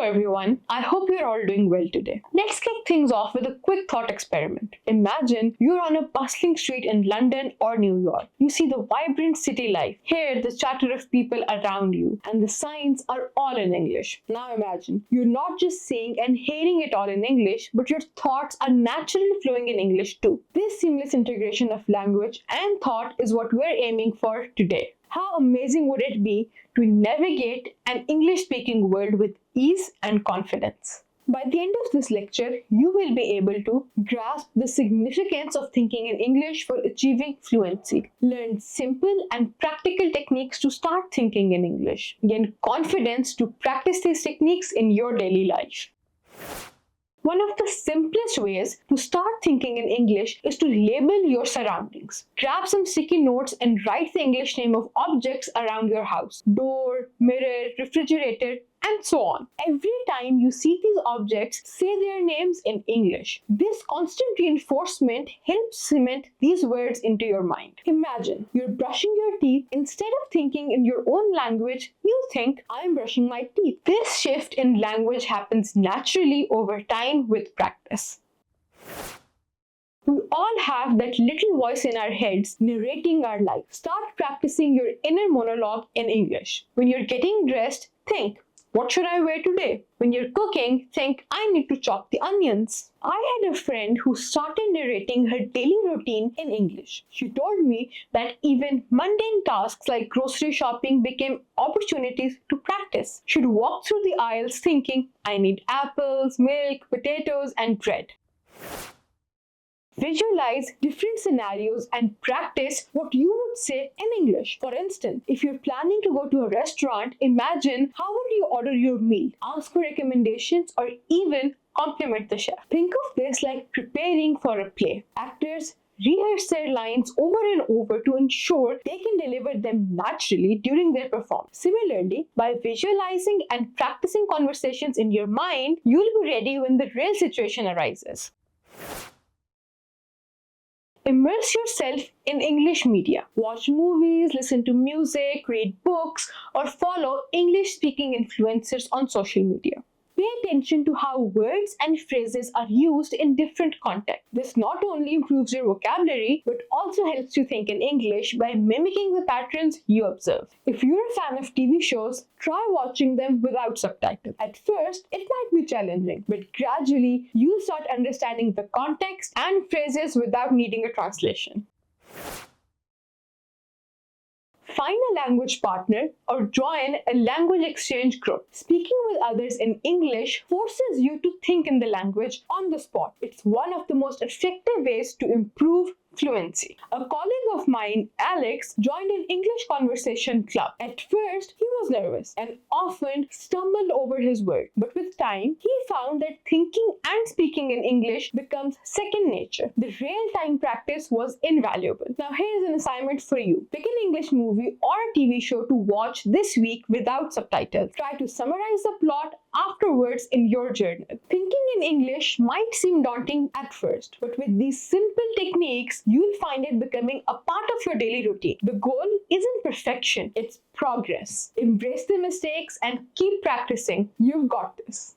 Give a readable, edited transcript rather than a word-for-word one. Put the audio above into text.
everyone, I hope you're all doing well today. Let's kick things off with a quick thought experiment. Imagine you're on a bustling street in London or New York. You see the vibrant city life, hear the chatter of people around you, and the signs are all in English. Now imagine you're not just seeing and hearing it all in English, but your thoughts are naturally flowing in English too. This seamless integration of language and thought is what we're aiming for today. How amazing would it be to navigate an English-speaking world with ease and confidence? By the end of this lecture, you will be able to grasp the significance of thinking in English for achieving fluency, learn simple and practical techniques to start thinking in English, gain confidence to practice these techniques in your daily life. One of the simplest ways to start thinking in English is to label your surroundings. Grab some sticky notes and write the English name of objects around your house: door, mirror, refrigerator, and so on. Every time you see these objects, say their names in English. This constant reinforcement helps cement these words into your mind. Imagine you're brushing your teeth. Instead of thinking in your own language, you think, I'm brushing my teeth. This shift in language happens naturally over time with practice. We all have that little voice in our heads narrating our life. Start practicing your inner monologue in English. When you're getting dressed, think, what should I wear today? When you're cooking, think, I need to chop the onions. I had a friend who started narrating her daily routine in English. She told me that even mundane tasks like grocery shopping became opportunities to practice. She'd walk through the aisles thinking, I need apples, milk, potatoes, and bread. Visualize different scenarios and practice what you would say in English. For instance, if you're planning to go to a restaurant, imagine how would you order your meal, ask for recommendations, or even compliment the chef. Think of this like preparing for a play. Actors rehearse their lines over and over to ensure they can deliver them naturally during their performance. Similarly, by visualizing and practicing conversations in your mind, you'll be ready when the real situation arises. Immerse yourself in English media. Watch movies, listen to music, read books, or follow English-speaking influencers on social media. Pay attention to how words and phrases are used in different contexts. This not only improves your vocabulary, but also helps you think in English by mimicking the patterns you observe. If you're a fan of TV shows, try watching them without subtitles. At first, it might be challenging, but gradually, you'll start understanding the context and phrases without needing a translation. Find a language partner or join a language exchange group. Speaking with others in English forces you to think in the language on the spot. It's one of the most effective ways to improve fluency. A colleague of mine, Alex, joined an English conversation club. At first, he was nervous and often stumbled over his words. But with time, he found that thinking and speaking in English becomes second nature. The real-time practice was invaluable. Now here's an assignment for you. Pick an English movie or a TV show to watch this week without subtitles. Try to summarize the plot afterwards in your journal. Thinking in English might seem daunting at first, but with these simple techniques, you'll find it becoming a part of your daily routine. The goal isn't perfection, it's progress. Embrace the mistakes and keep practicing. You've got this.